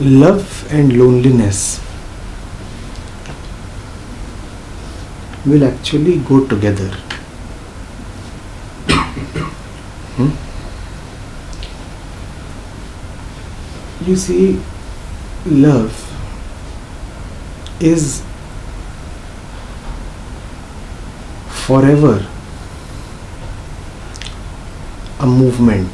love and loneliness will actually go together. Hmm? You see, love is forever a movement.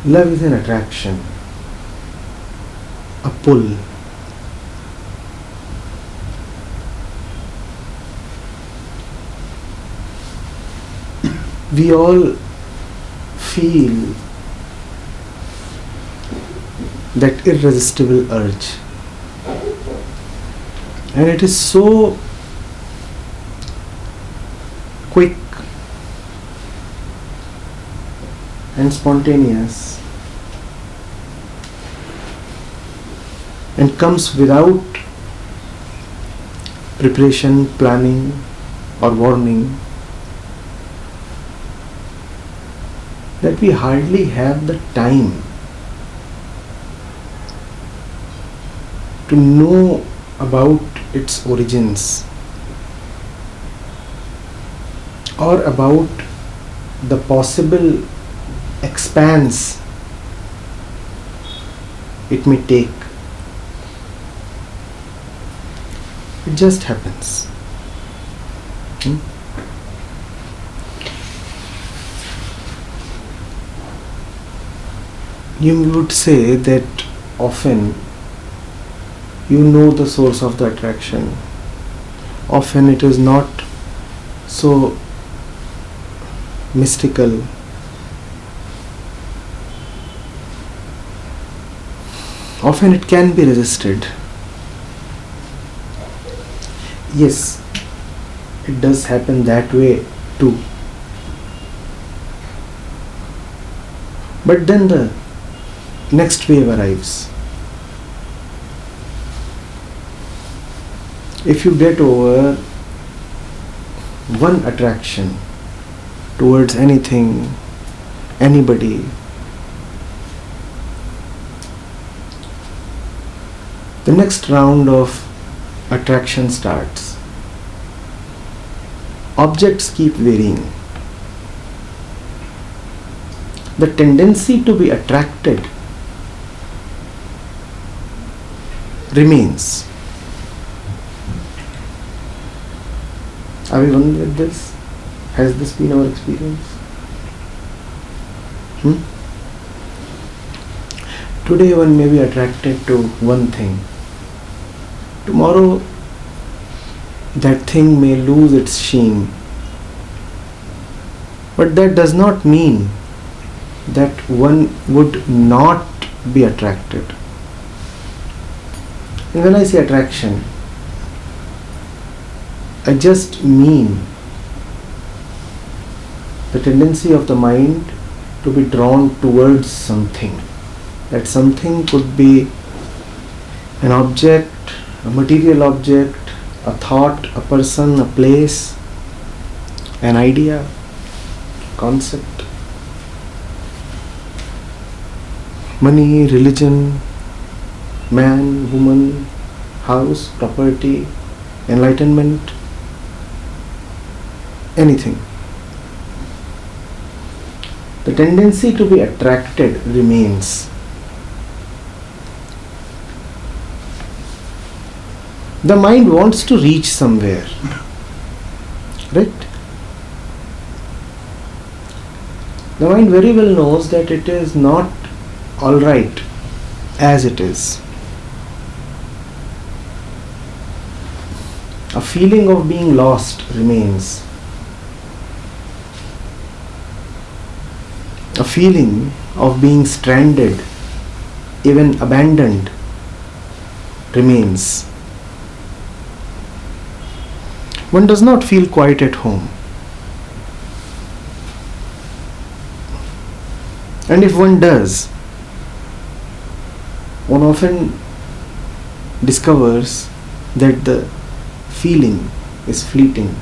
Love is an attraction, a pull. We all feel that irresistible urge, and it is so quick and spontaneous and comes without preparation, planning or warning, that we hardly have the time to know about its origins or about the possible expanse it may take. It just happens. You would say that often you know the source of the attraction. Often it is not so mystical. Often it can be resisted. Yes, it does happen that way too. But then the next wave arrives. If you get over one attraction towards anything, anybody, the next round of attraction starts. Objects keep varying. The tendency to be attracted remains. Are we one with this? Has this been our experience? Today one may be attracted to one thing. Tomorrow that thing may lose its sheen. But that does not mean that one would not be attracted. And when I say attraction, I just mean the tendency of the mind to be drawn towards something. That something could be an object, a material object, a thought, a person, a place, an idea, concept, money, religion, man, woman, house, property, enlightenment, anything. The tendency to be attracted remains. The mind wants to reach somewhere, right? The mind very well knows that it is not all right as it is. A feeling of being lost remains. A feeling of being stranded, even abandoned, remains. One does not feel quite at home. And if one does, one often discovers that the feeling is fleeting.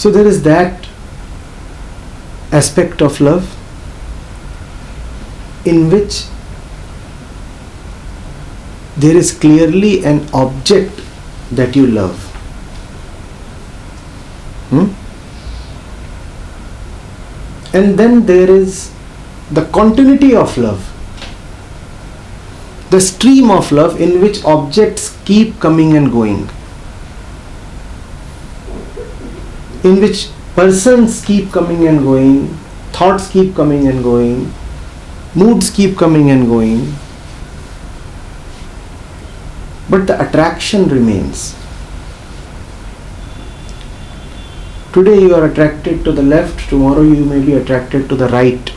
So there is that aspect of love in which there is clearly an object that you love. And then there is the continuity of love, the stream of love in which objects keep coming and going, in which persons keep coming and going, thoughts keep coming and going, moods keep coming and going, but the attraction remains. Today you are attracted to the left, tomorrow you may be attracted to the right.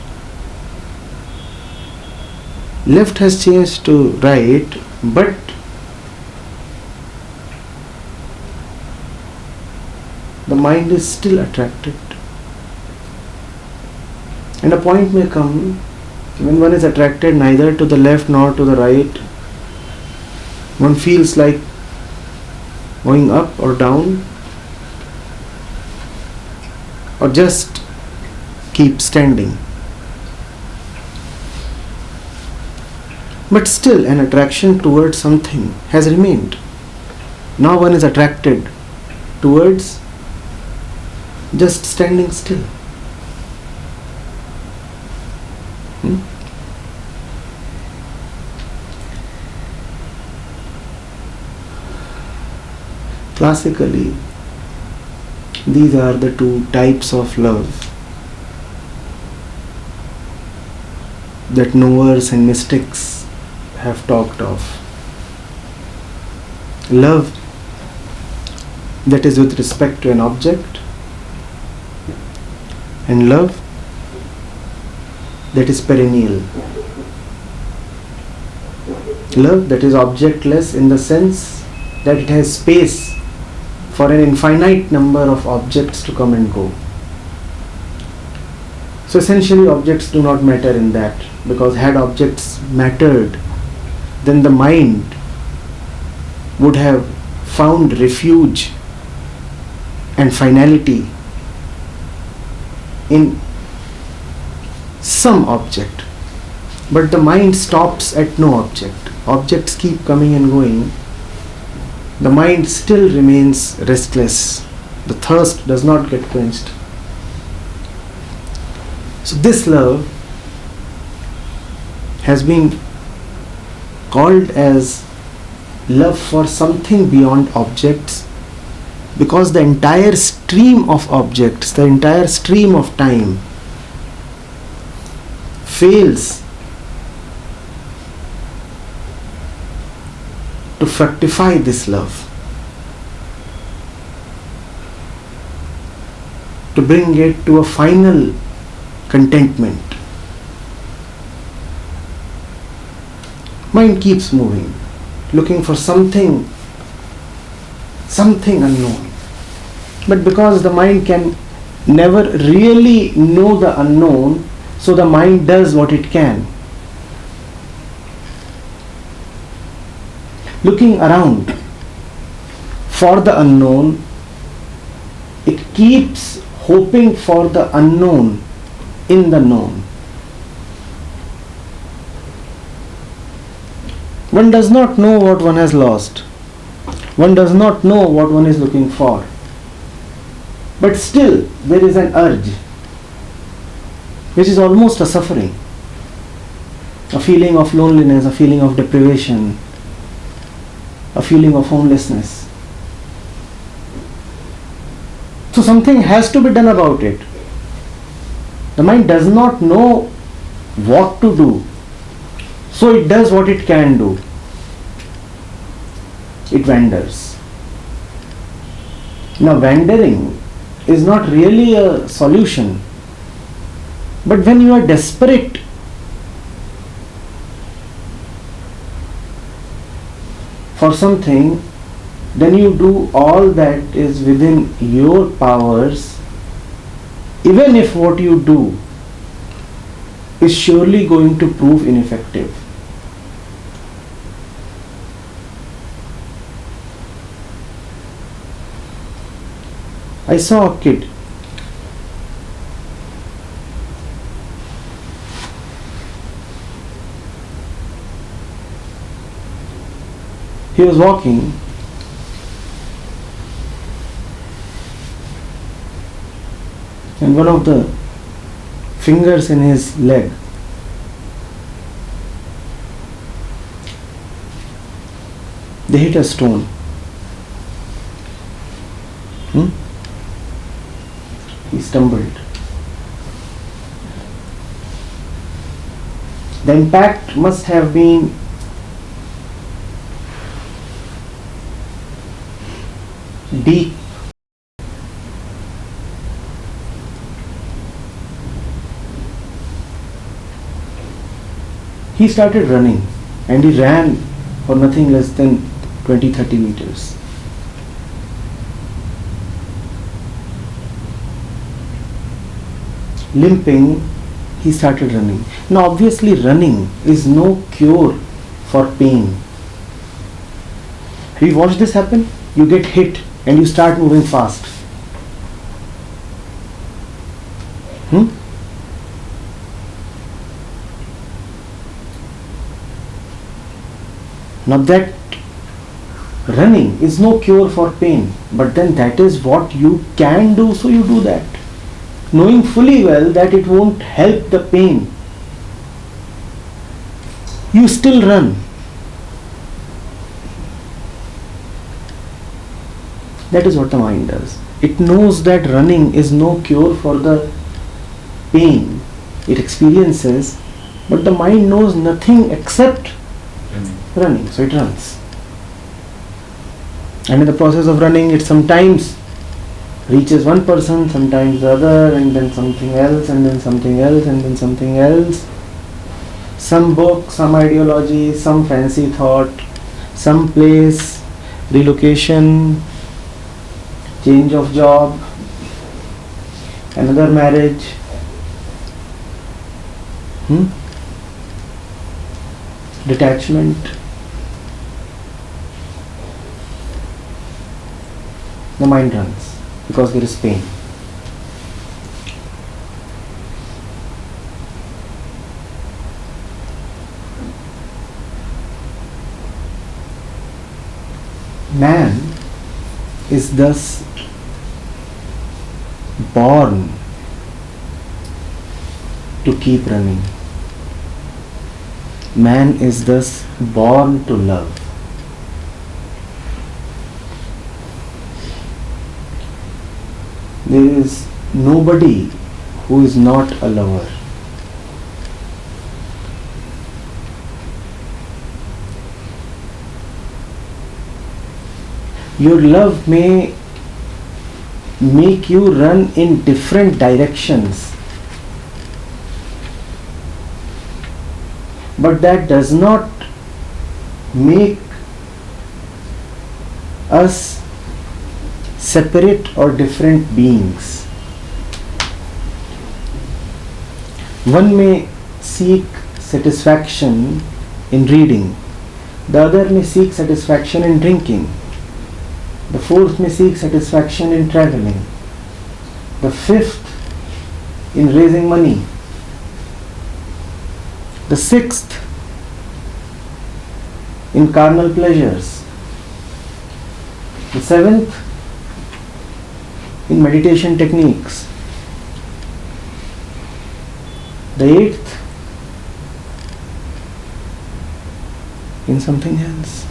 Left has changed to right, but the mind is still attracted. And a point may come when one is attracted neither to the left nor to the right. One feels like going up or down, or just keep standing. But still an attraction towards something has remained. Now one is attracted towards just standing still. Classically, these are the two types of love that knowers and mystics have talked of. Love that is with respect to an object, and love that is perennial. Love that is objectless in the sense that it has space for an infinite number of objects to come and go. So essentially objects do not matter in that, because had objects mattered, then the mind would have found refuge and finality in some object. But the mind stops at no object. Objects keep coming and going. The mind still remains restless. The thirst does not get quenched. So this love has been called as love for something beyond objects, because the entire stream of objects, the entire stream of time fails to fructify this love, to bring it to a final contentment. Mind keeps moving, looking for something unknown. But because the mind can never really know the unknown, so the mind does what it can. Looking around for the unknown, it keeps hoping for the unknown in the known. One does not know what one has lost. One does not know what one is looking for. But still there is an urge, which is almost a suffering, a feeling of loneliness, a feeling of deprivation, a feeling of homelessness. So something has to be done about it. The mind does not know what to do, so it does what it can do. It wanders. Now wandering is not really a solution, but when you are desperate for something, then you do all that is within your powers, even if what you do is surely going to prove ineffective. I saw a kid He was walking, and one of the fingers in his leg they hit a stone. He stumbled. The impact must have been deep. He started running, and he ran for nothing less than 20-30 meters. Limping, he started running. Now obviously running is no cure for pain. Have you watched this happen? You get hit and you start moving fast. Now that running is no cure for pain, but then that is what you can do, so you do that, knowing fully well that it won't help the pain. You still run. That is what the mind does. It knows that running is no cure for the pain it experiences, but the mind knows nothing except running, so it runs. And in the process of running, it sometimes reaches one person, sometimes the other, and then something else, and then something else, and then something else. Some book, some ideology, some fancy thought, some place, relocation, change of job, another marriage. Detachment. The mind runs because there is pain. Man is thus born to keep running. Man is thus born to love. There is nobody who is not a lover. Your love may make you run in different directions, but that does not make us separate or different beings. One may seek satisfaction in reading, the other may seek satisfaction in drinking, the fourth may seek satisfaction in traveling, the fifth in raising money, the sixth in carnal pleasures, the seventh in meditation techniques, the eighth in something else.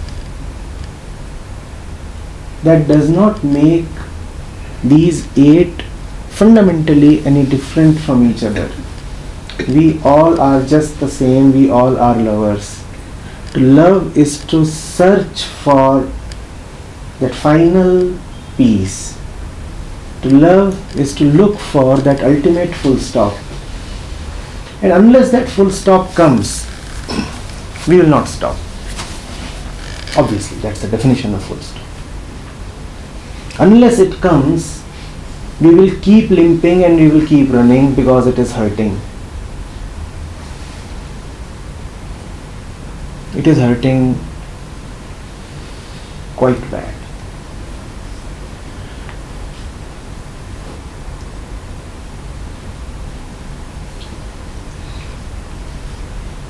That does not make these eight fundamentally any different from each other. We all are just the same, we all are lovers. To love is to search for that final peace. To love is to look for that ultimate full stop. And unless that full stop comes, we will not stop. Obviously, that's the definition of full stop. Unless it comes, we will keep limping and we will keep running because it is hurting. It is hurting quite bad.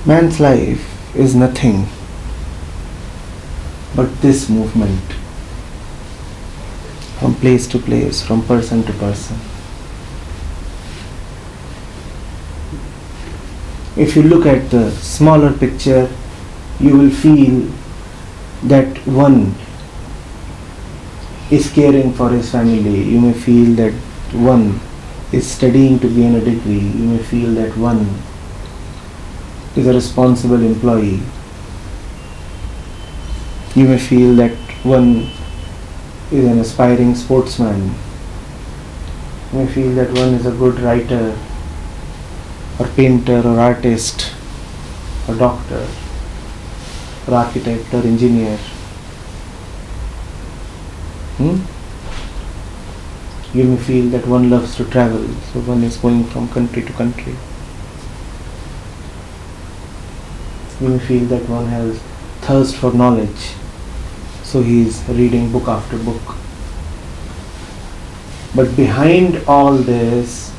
Man's life is nothing but this movement from place to place, from person to person. If you look at the smaller picture, you will feel that one is caring for his family. You may feel that one is studying to gain a degree. You may feel that one is a responsible employee. You may feel that one is an aspiring sportsman. You may feel that one is a good writer or painter or artist or doctor or architect or engineer. You may feel that one loves to travel, so one is going from country to country. You may feel that one has thirst for knowledge, so he is reading book after book. But behind all this,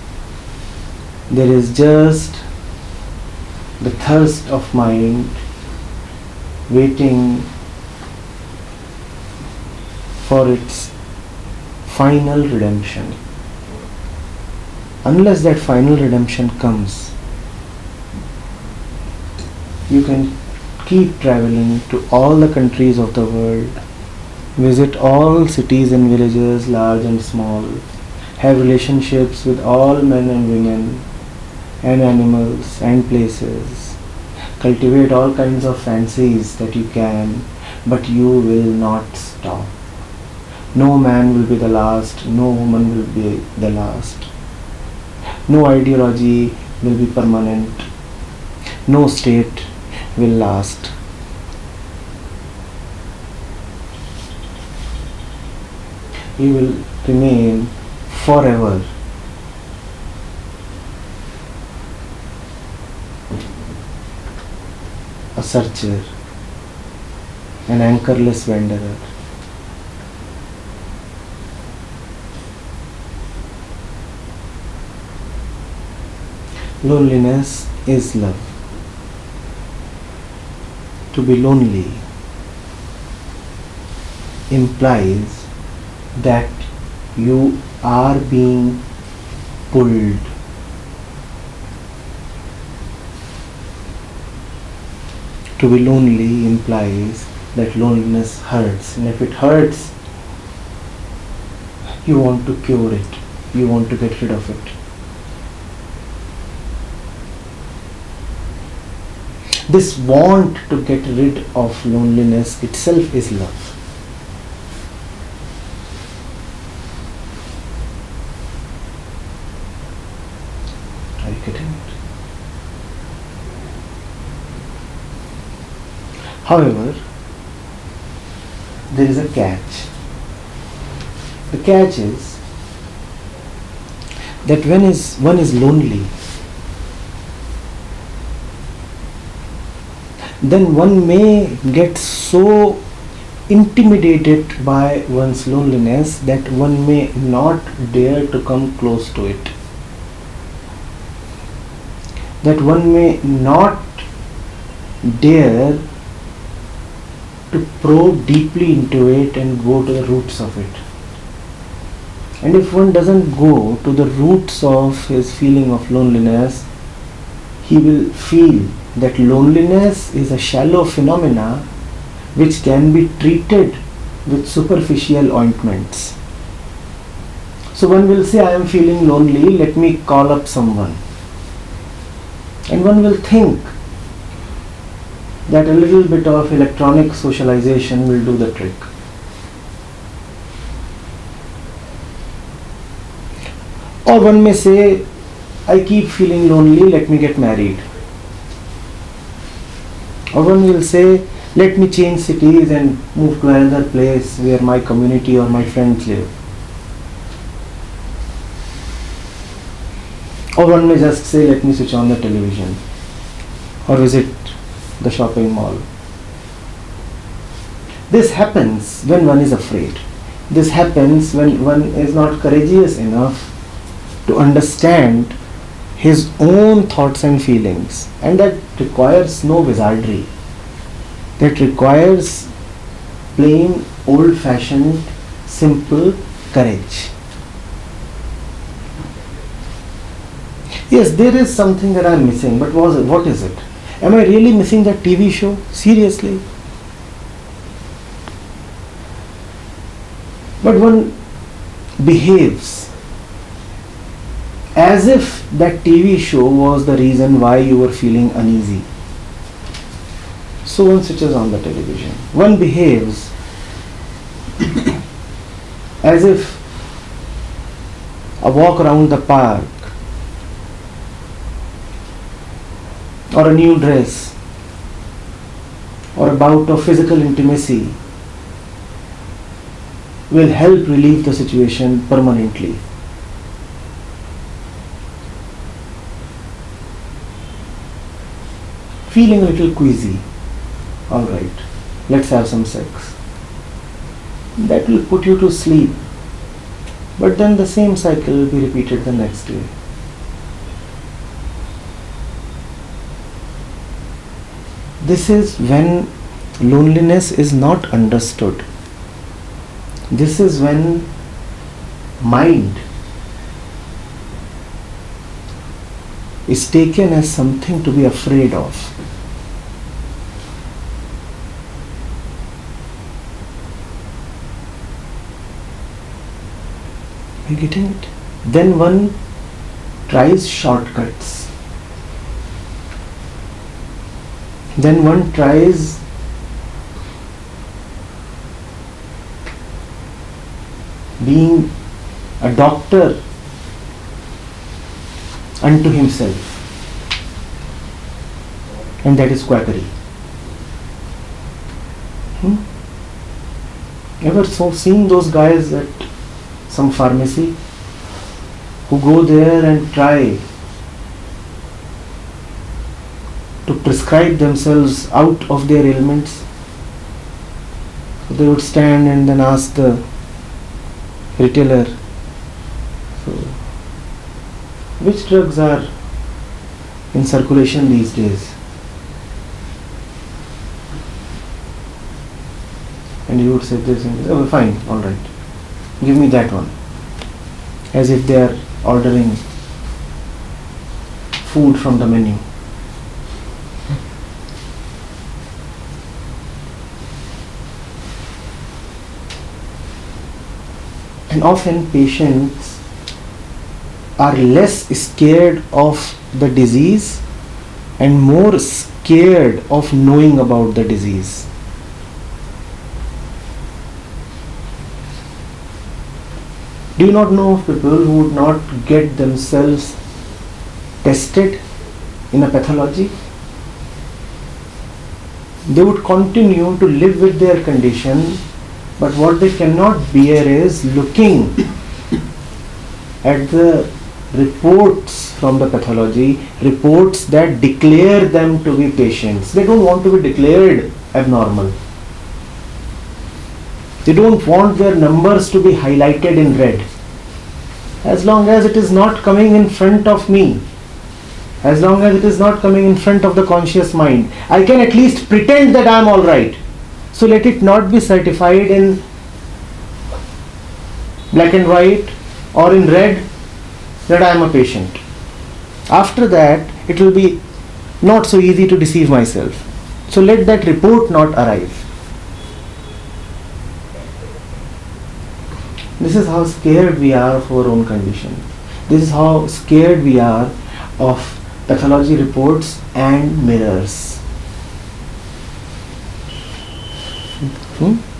there is just the thirst of mind waiting for its final redemption. Unless that final redemption comes, you can keep traveling to all the countries of the world, visit all cities and villages, large and small, have relationships with all men and women and animals and places, cultivate all kinds of fancies that you can, but you will not stop. No man will be the last, no woman will be the last. No ideology will be permanent. No state will last. You will remain forever. A searcher, an anchorless wanderer. Loneliness is love. To be lonely implies that you are being pulled. To be lonely implies that loneliness hurts, and if it hurts, you want to cure it, you want to get rid of it. This want to get rid of loneliness itself is love. Are you getting it? However, there is a catch. The catch is that when one is lonely, then one may get so intimidated by one's loneliness that one may not dare to come close to it. That one may not dare to probe deeply into it and go to the roots of it. And if one doesn't go to the roots of his feeling of loneliness, he will feel that loneliness is a shallow phenomena which can be treated with superficial ointments. So one will say, I am feeling lonely, let me call up someone. And one will think that a little bit of electronic socialization will do the trick. Or one may say, I keep feeling lonely, let me get married. Or one will say, let me change cities and move to another place where my community or my friends live. Or one may just say, let me switch on the television or visit the shopping mall. This happens when one is afraid. This happens when one is not courageous enough to understand his own thoughts and feelings, and that requires no wizardry. That requires plain, old-fashioned, simple courage. Yes, there is something that I am missing, but what is it? Am I really missing that TV show? Seriously? But one behaves as if that TV show was the reason why you were feeling uneasy. So one switches on the television. One behaves as if a walk around the park or a new dress or a bout of physical intimacy will help relieve the situation permanently. Feeling a little queasy. Alright, let's have some sex. That will put you to sleep. But then the same cycle will be repeated the next day. This is when loneliness is not understood. This is when mind is taken as something to be afraid of. Are you getting it? Then one tries shortcuts. Then one tries being a doctor unto himself, and that is quackery. Ever seen those guys at some pharmacy who go there and try to prescribe themselves out of their ailments? So they would stand and then ask the retailer, so which drugs are in circulation these days? And he would say this and this. Oh, fine, alright. Give me that one. As if they are ordering food from the menu. And often patients are less scared of the disease and more scared of knowing about the disease. Do you not know of people who would not get themselves tested in a pathology? They would continue to live with their condition, but what they cannot bear is looking at the reports from the pathology, reports that declare them to be patients. They don't want to be declared abnormal. They don't want their numbers to be highlighted in red. As long as it is not coming in front of me, as long as it is not coming in front of the conscious mind, I can at least pretend that I am alright. So let it not be certified in black and white or in red that I am a patient. After that, it will be not so easy to deceive myself. So let that report not arrive. This is how scared we are of our own condition. This is how scared we are of pathology reports and mirrors.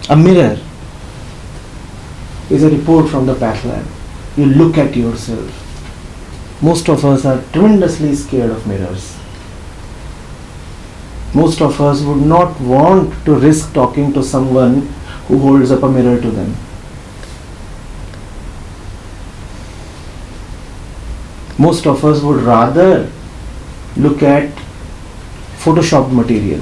A mirror is a report from the path lab. You look at yourself. Most of us are tremendously scared of mirrors. Most of us would not want to risk talking to someone who holds up a mirror to them. Most of us would rather look at photoshopped material.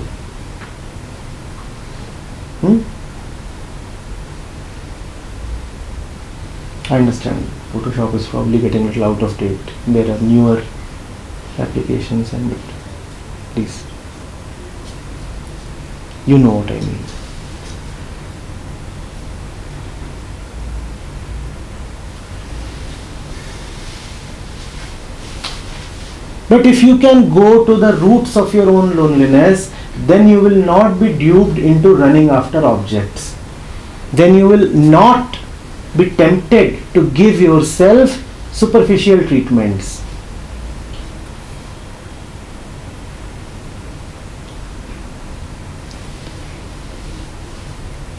I understand Photoshop is probably getting a little out of date. There are newer applications and at least you know what I mean. But if you can go to the roots of your own loneliness, then you will not be duped into running after objects. Then you will not be tempted to give yourself superficial treatments.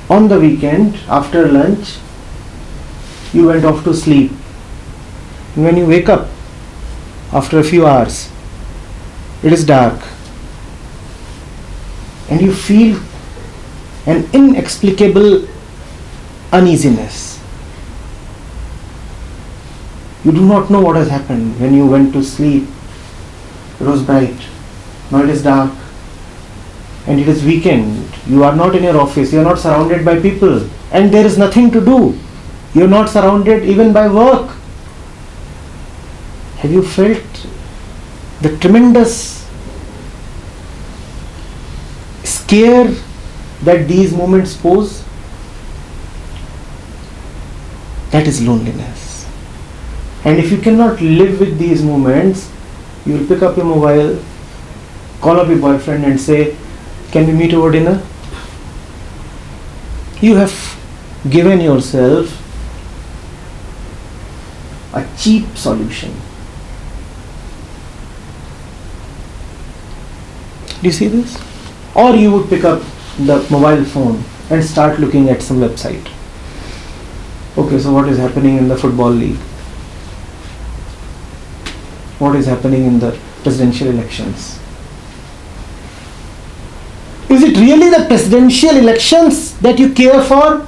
On the weekend, after lunch, you went off to sleep. When you wake up, after a few hours, it is dark, and you feel an inexplicable uneasiness. You do not know what has happened. When you went to sleep, it was bright. Now it is dark, and it is weekend. You are not in your office. You are not surrounded by people, and there is nothing to do. You are not surrounded even by work. Have you felt the tremendous scare that these moments pose? That is loneliness. And if you cannot live with these moments, you will pick up your mobile, call up your boyfriend and say, "Can we meet over dinner?" You have given yourself a cheap solution. Do you see this? Or you would pick up the mobile phone and start looking at some website. Okay, so what is happening in the football league? What is happening in the presidential elections? Is it really the presidential elections that you care for?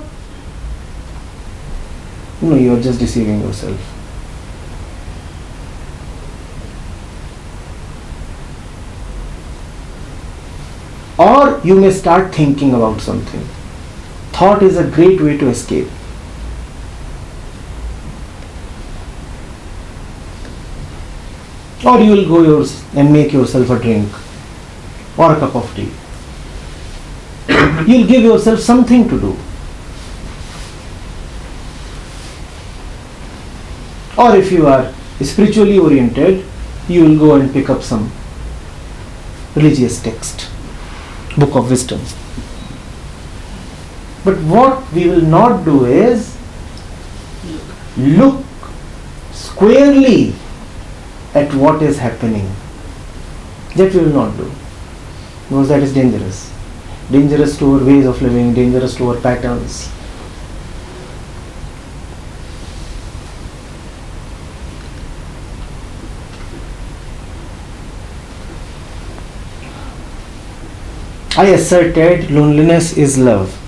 No, you are just deceiving yourself. Or you may start thinking about something. Thought is a great way to escape. Or you will go and make yourself a drink or a cup of tea. You'll give yourself something to do. Or if you are spiritually oriented, you will go and pick up some religious text, book of wisdom. But what we will not do is look squarely at what is happening. That we will not do, because that is dangerous. Dangerous to our ways of living, dangerous to our patterns. I asserted loneliness is love.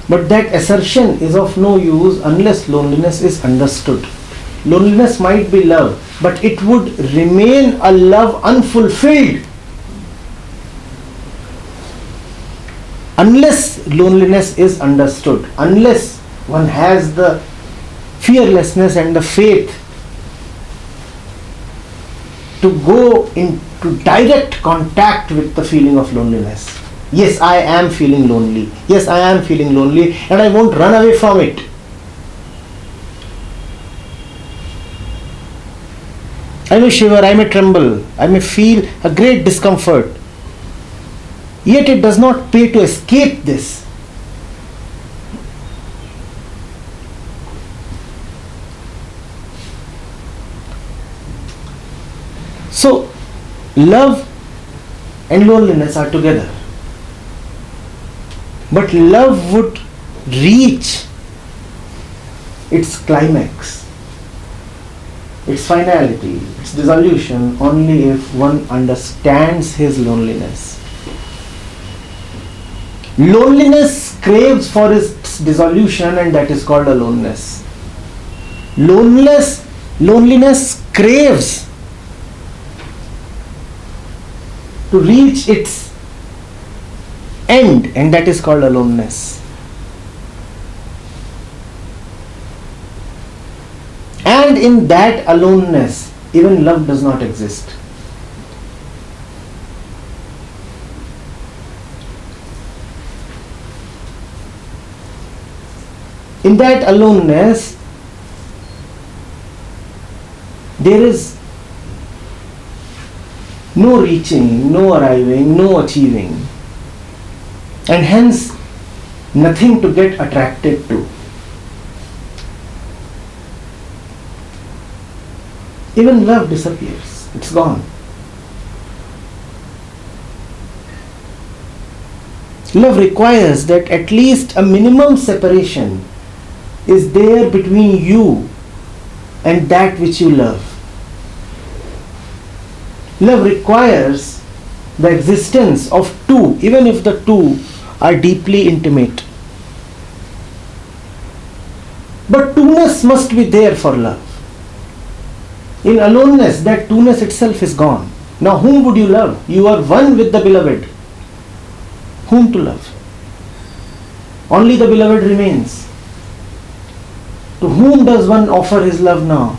But that assertion is of no use unless loneliness is understood. Loneliness might be love, but it would remain a love unfulfilled unless loneliness is understood, unless one has the fearlessness and the faith to go into direct contact with the feeling of loneliness. Yes, I am feeling lonely. Yes, I am feeling lonely, and I won't run away from it. I may shiver, I may tremble, I may feel a great discomfort. Yet it does not pay to escape this. So, love and loneliness are together. But love would reach its climax, its finality, its dissolution only if one understands his loneliness. Loneliness craves for its dissolution, and that is called aloneness. Loneliness craves to reach its end, and that is called aloneness. And in that aloneness, even love does not exist. In that aloneness, there is no reaching, no arriving, no achieving, and hence nothing to get attracted to. Even love disappears, it's gone. Love requires that at least a minimum separation is there between you and that which you love. Love requires the existence of two, even if the two are deeply intimate. But two-ness must be there for love. In aloneness, that two-ness itself is gone. Now whom would you love? You are one with the beloved. Whom to love? Only the beloved remains. To whom does one offer his love now?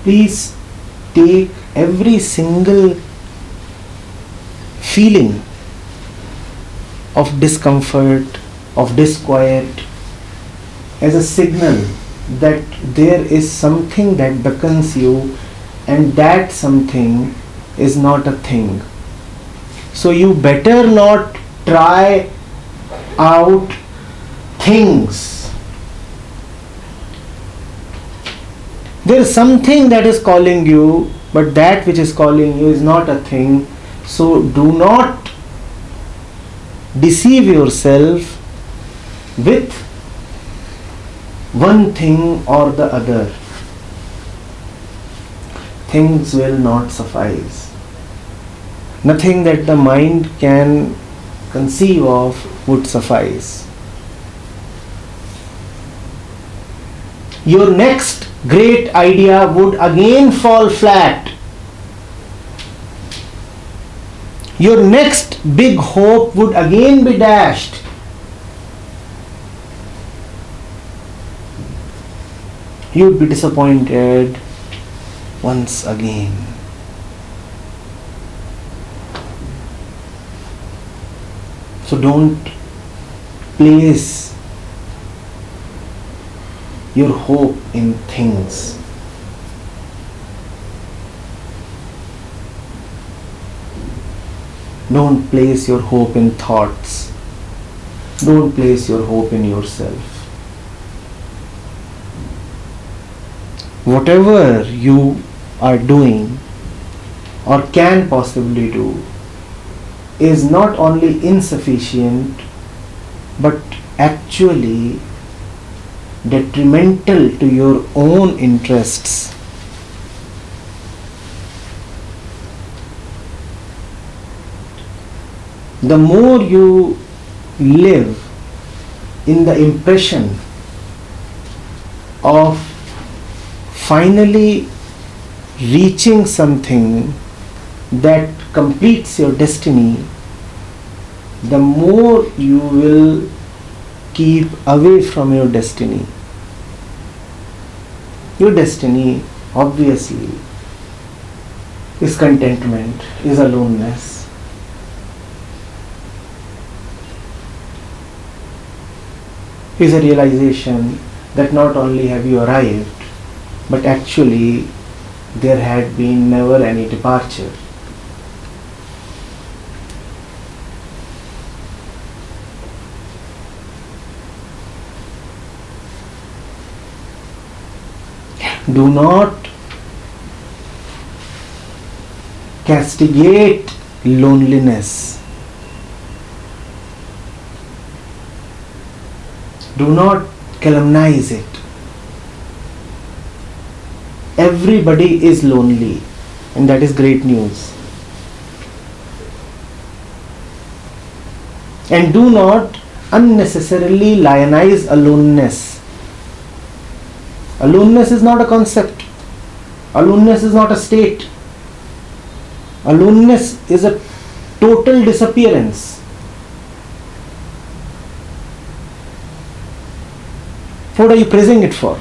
Please take every single feeling of discomfort, of disquiet as a signal that there is something that beckons you, and that something is not a thing. So you better not try out things. There is something that is calling you, but that which is calling you is not a thing. So do not deceive yourself with one thing or the other. Things will not suffice. Nothing that the mind can conceive of would suffice. Your next great idea would again fall flat. Your next big hope would again be dashed. You would be disappointed once again. So don't place your hope in things. Don't place your hope in thoughts. Don't place your hope in yourself. Whatever you are doing or can possibly do is not only insufficient but actually detrimental to your own interests. The more you live in the impression of finally reaching something that completes your destiny, the more you will keep away from your destiny. Your destiny, obviously, is contentment, is aloneness. Is a realization that not only have you arrived, but actually there had been never any departure. Do not castigate loneliness. Do not calumnize it. Everybody is lonely, and that is great news. And do not unnecessarily lionize aloneness. Aloneness is not a concept. Aloneness is not a state. Aloneness is a total disappearance. What are you praising it for?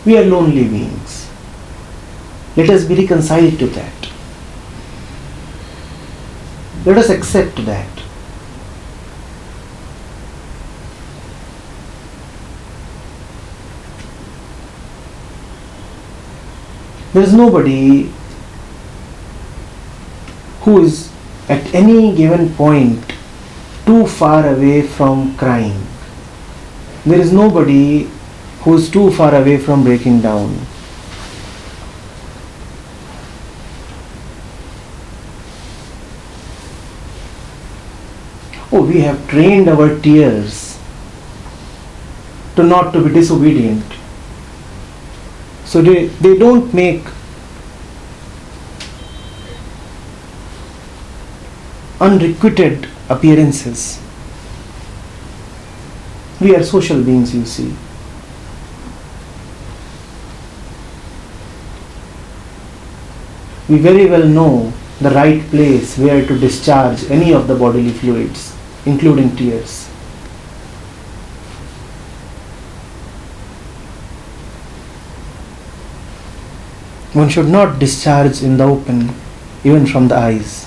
We are lonely beings. Let us be reconciled to that. Let us accept that. There is nobody who is at any given point too far away from crying. There is nobody who is too far away from breaking down. Oh, we have trained our tears to not to be disobedient. So they don't make unrequited appearances. We are social beings, you see. We very well know the right place where to discharge any of the bodily fluids, including tears. One should not discharge in the open, even from the eyes.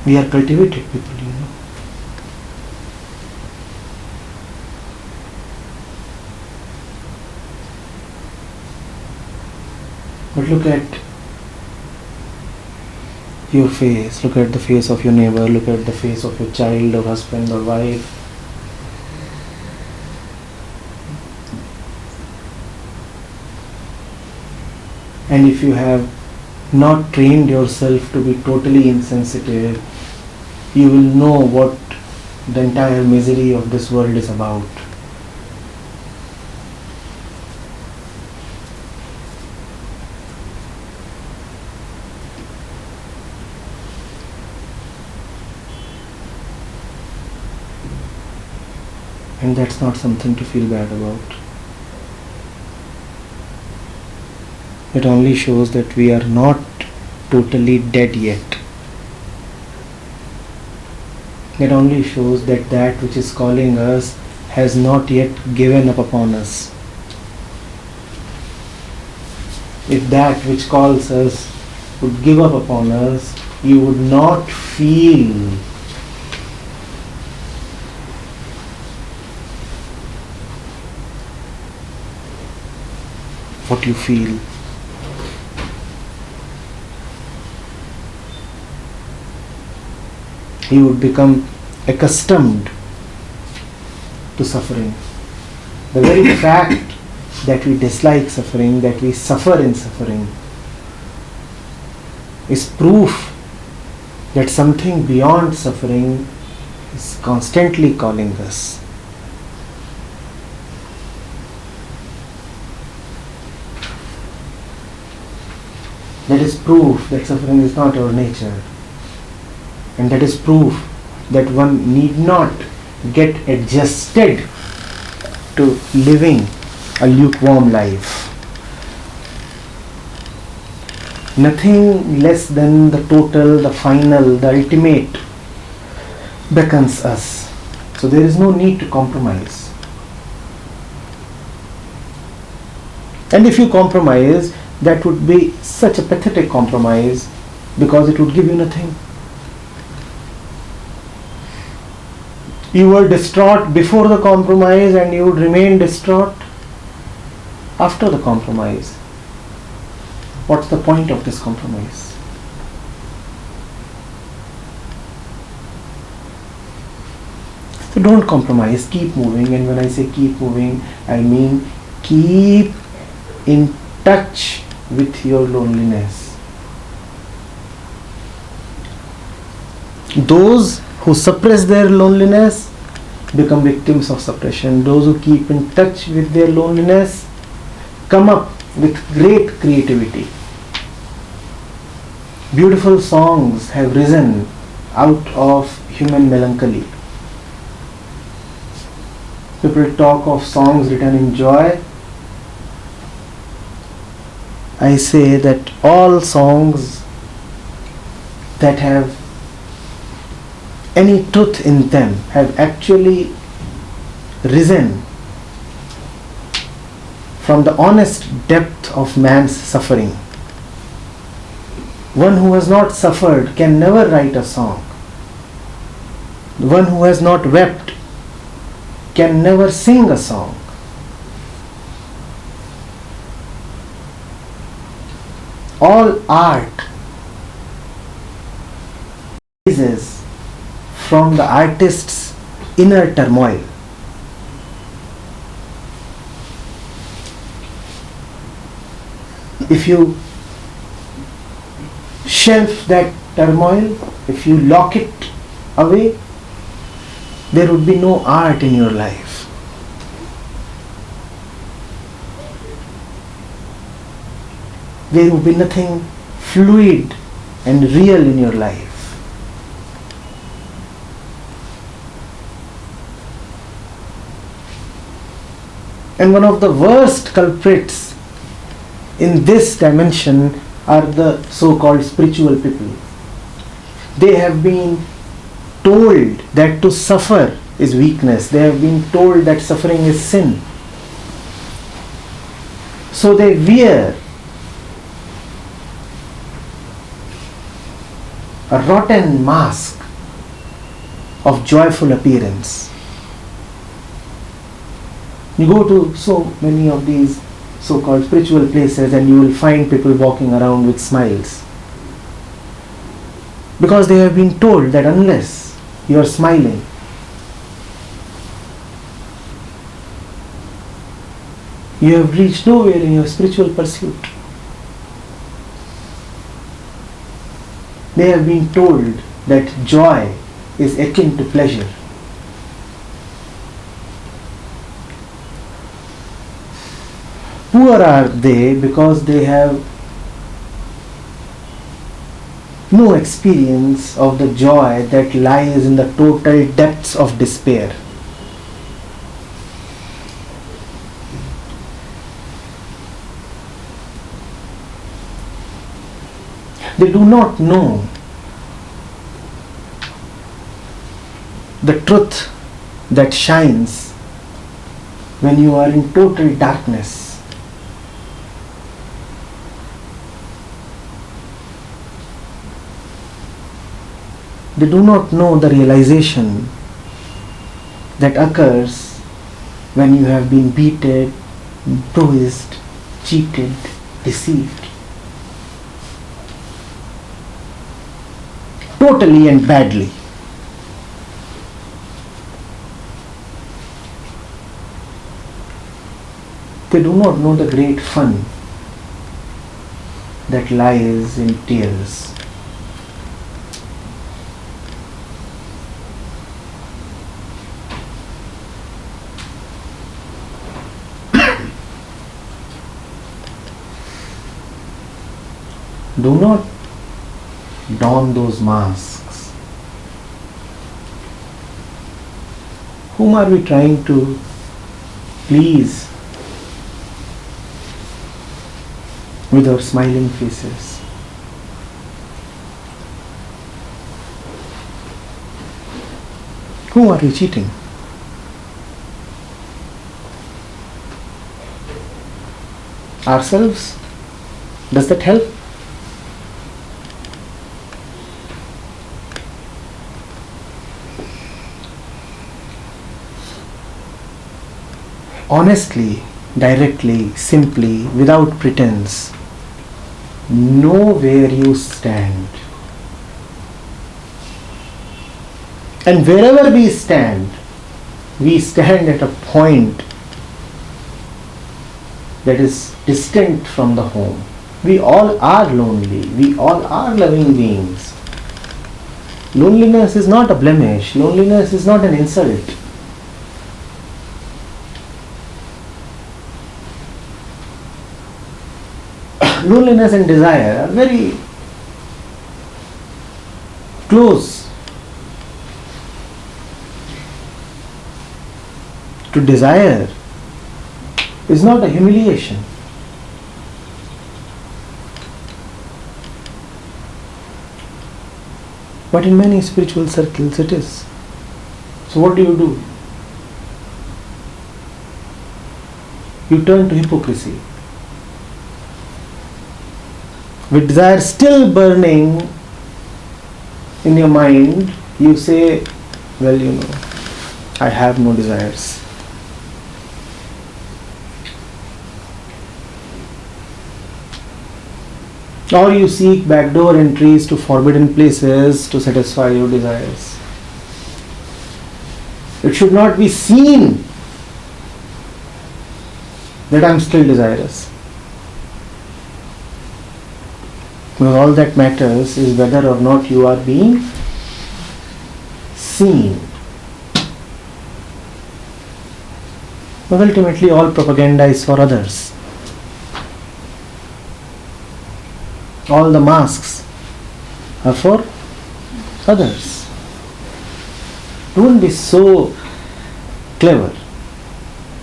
We are cultivated people, you know. But look at your face, look at the face of your neighbor, look at the face of your child or husband or wife. And if you have not trained yourself to be totally insensitive, you will know what the entire misery of this world is about. And that's not something to feel bad about. It only shows that we are not totally dead yet. It only shows that that which is calling us has not yet given up upon us. If that which calls us would give up upon us, you would not feel what you feel. You would become accustomed to suffering. The very fact that we dislike suffering, that we suffer in suffering, is proof that something beyond suffering is constantly calling us. That is proof that suffering is not our nature. And that is proof that one need not get adjusted to living a lukewarm life. Nothing less than the total, the final, the ultimate beckons us. So there is no need to compromise. And if you compromise, that would be such a pathetic compromise because it would give you nothing. You were distraught before the compromise and you would remain distraught after the compromise. What's the point of this compromise? So don't compromise, keep moving. And when I say keep moving, I mean keep in touch with your loneliness. Those who suppress their loneliness become victims of suppression. Those who keep in touch with their loneliness come up with great creativity. Beautiful songs have risen out of human melancholy. People talk of songs written in joy. I say that all songs that have any truth in them have actually risen from the honest depth of man's suffering. One who has not suffered can never write a song. One who has not wept can never sing a song. All art arises from the artist's inner turmoil. If you shelf that turmoil, if you lock it away, there would be no art in your life. There would be nothing fluid and real in your life. And one of the worst culprits in this dimension are the so-called spiritual people. They have been told that to suffer is weakness. They have been told that suffering is sin. So they wear a rotten mask of joyful appearance. You go to so many of these so-called spiritual places and you will find people walking around with smiles. Because they have been told that unless you are smiling, you have reached nowhere in your spiritual pursuit. They have been told that joy is akin to pleasure. Poor are they because they have no experience of the joy that lies in the total depths of despair. They do not know the truth that shines when you are in total darkness. They do not know the realization that occurs when you have been beaten, bruised, cheated, deceived. Totally and badly. They do not know the great fun that lies in tears. Do not don those masks. Whom are we trying to please with our smiling faces? Whom are we cheating? Ourselves? Does that help? Honestly, directly, simply, without pretense, know where you stand. And wherever we stand at a point that is distant from the home. We all are lonely. We all are loving beings. Loneliness is not a blemish. Loneliness is not an insult. Loneliness and desire are very close. To desire is not a humiliation. But in many spiritual circles it is. So what do? You turn to hypocrisy. With desire still burning in your mind, you say, well, I have no desires. Or you seek backdoor entries to forbidden places to satisfy your desires. It should not be seen that I am still desirous. Because all that matters is whether or not you are being seen. But ultimately all propaganda is for others. All the masks are for others. Don't be so clever.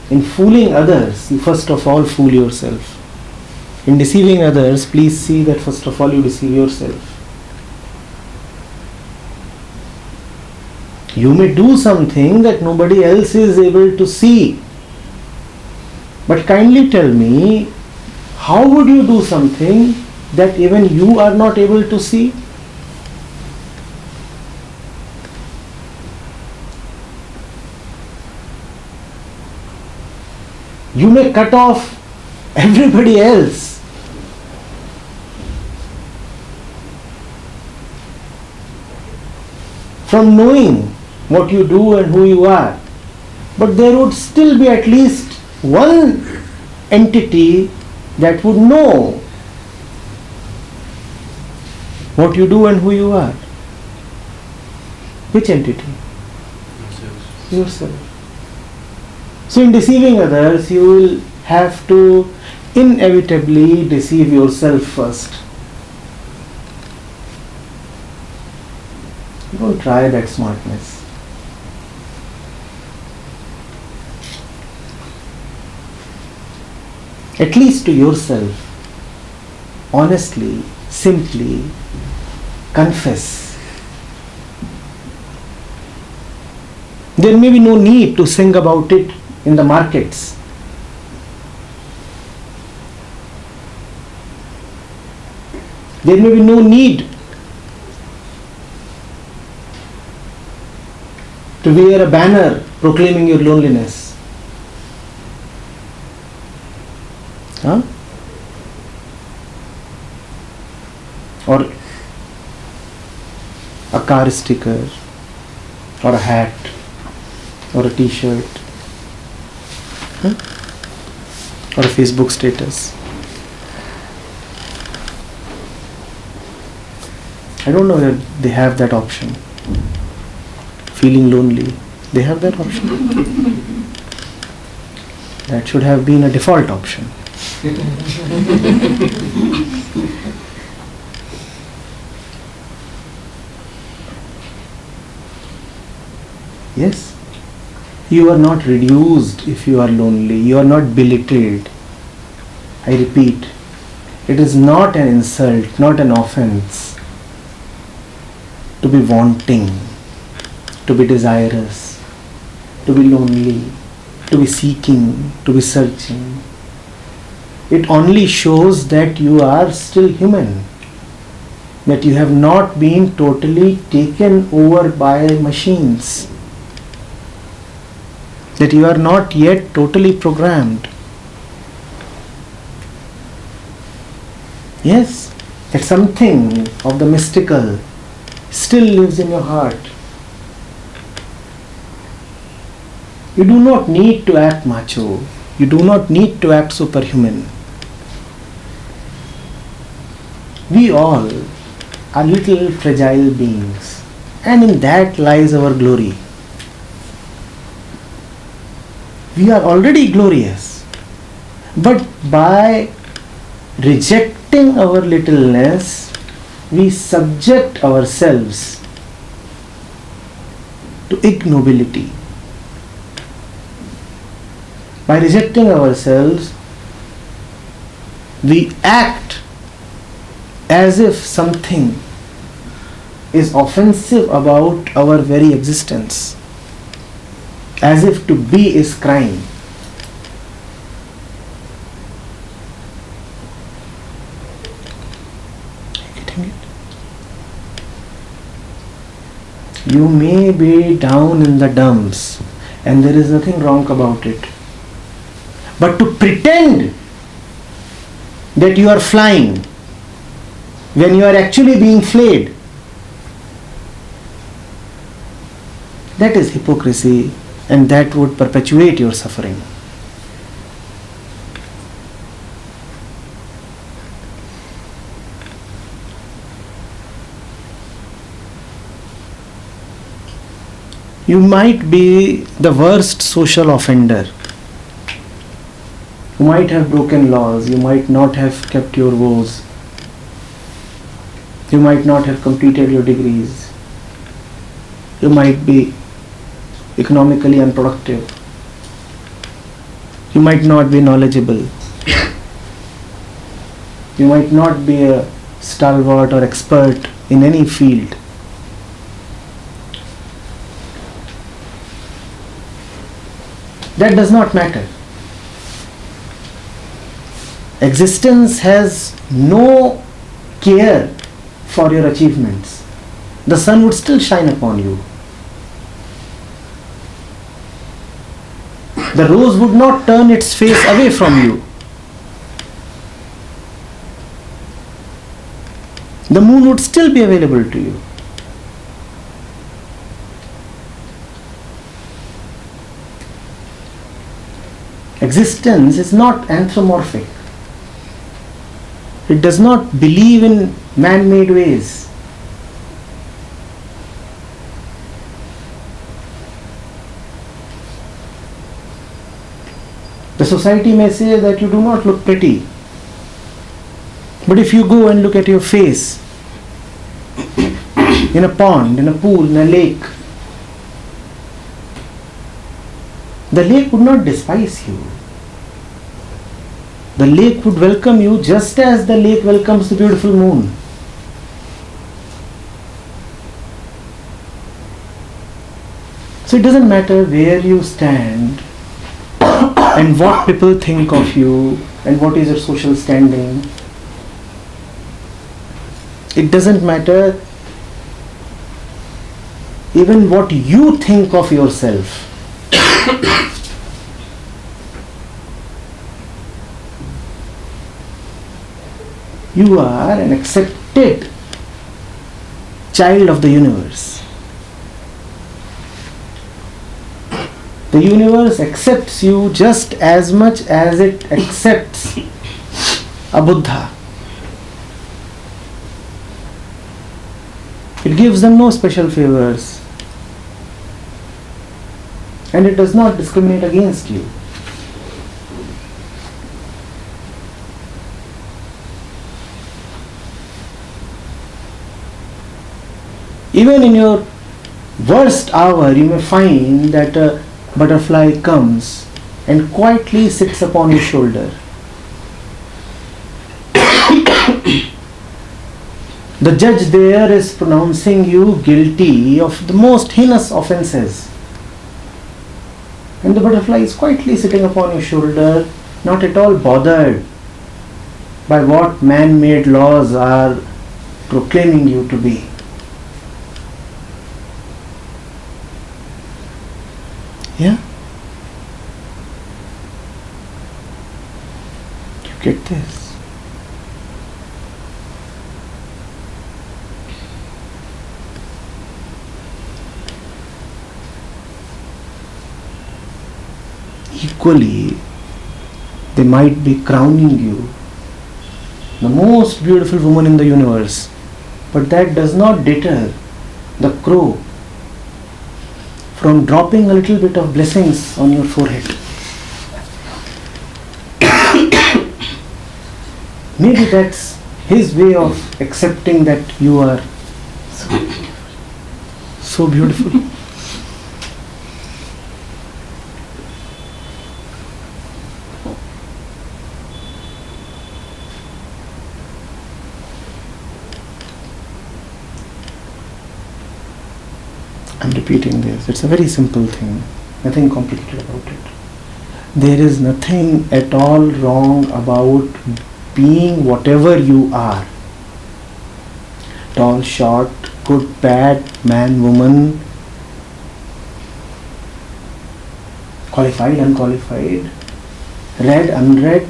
In fooling others, you first of all fool yourself. In deceiving others, please see that first of all you deceive yourself. You may do something that nobody else is able to see. But kindly tell me, how would you do something that even you are not able to see? You may cut off everybody else. From knowing what you do and who you are. But there would still be at least one entity that would know what you do and who you are. Which entity? Yourself. So in deceiving others, you will have to inevitably deceive yourself first. Don't try that smartness. At least to yourself, honestly, simply confess. There may be no need to sing about it in the markets. There may be no need to wear a banner proclaiming your loneliness. Huh? Or a car sticker, or a hat, or a t-shirt, huh? Or a Facebook status. I don't know whether they have that option. Feeling lonely, they have that option. That should have been a default option. Yes, you are not reduced if you are lonely. You are not belittled. I repeat, it is not an insult, not an offense to be wanting, to be desirous, to be lonely, to be seeking, to be searching. It only shows that you are still human, that you have not been totally taken over by machines, that you are not yet totally programmed. Yes, that something of the mystical still lives in your heart. You do not need to act macho. You do not need to act superhuman. We all are little fragile beings, and in that lies our glory. We are already glorious, but by rejecting our littleness, we subject ourselves to ignobility. By rejecting ourselves, we act as if something is offensive about our very existence, as if to be is crime. Getting it? You may be down in the dumps and there is nothing wrong about it. But to pretend that you are flying when you are actually being flayed, that is hypocrisy, and that would perpetuate your suffering. You might be the worst social offender. You might have broken laws, you might not have kept your vows, you might not have completed your degrees, you might be economically unproductive, you might not be knowledgeable, you might not be a stalwart or expert in any field. That does not matter. Existence has no care for your achievements. The sun would still shine upon you. The rose would not turn its face away from you. The moon would still be available to you. Existence is not anthropomorphic. It does not believe in man-made ways. The society may say that you do not look pretty. But if you go and look at your face in a pond, in a pool, in a lake, the lake would not despise you. The lake would welcome you just as the lake welcomes the beautiful moon. So it doesn't matter where you stand and what people think of you and what is your social standing. It doesn't matter even what you think of yourself. You are an accepted child of the universe. The universe accepts you just as much as it accepts a Buddha. It gives them no special favors. And it does not discriminate against you. Even in your worst hour, you may find that a butterfly comes and quietly sits upon your shoulder. The judge there is pronouncing you guilty of the most heinous offenses. And the butterfly is quietly sitting upon your shoulder, not at all bothered by what man-made laws are proclaiming you to be. Yeah? You get this? Equally, they might be crowning you the most beautiful woman in the universe, but that does not deter the crow from dropping a little bit of blessings on your forehead. Maybe that's his way of accepting that you are so beautiful. I'm repeating this. It's a very simple thing. Nothing complicated about it. There is nothing at all wrong about being whatever you are. Tall, short, good, bad, man, woman, qualified, unqualified, read, unread,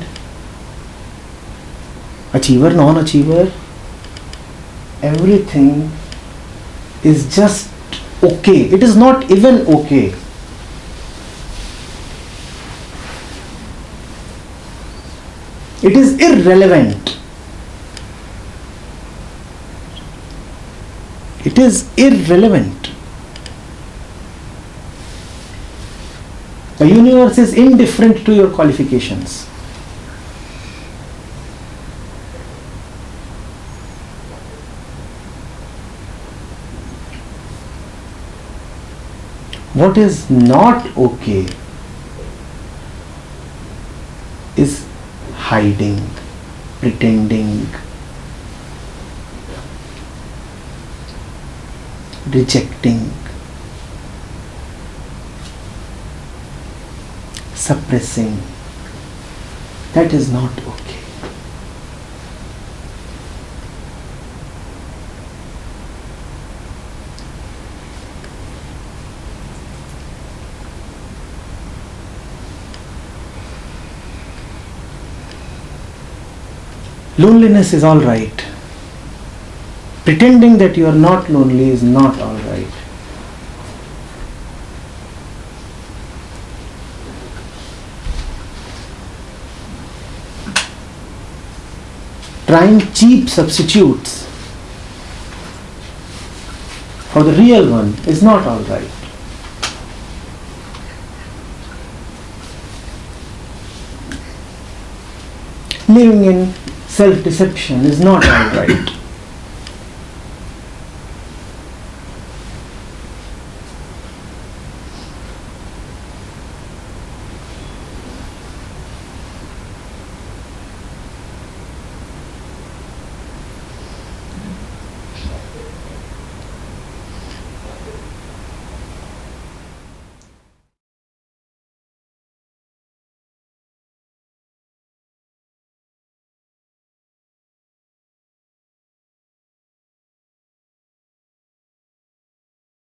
achiever, non-achiever. Everything is just okay. It is not even okay. It is irrelevant. It is irrelevant. The universe is indifferent to your qualifications. What is not okay is hiding, pretending, rejecting, suppressing. That is not okay. Loneliness is all right. Pretending that you are not lonely is not all right. Trying cheap substitutes for the real one is not all right. Living in self-deception is not all right.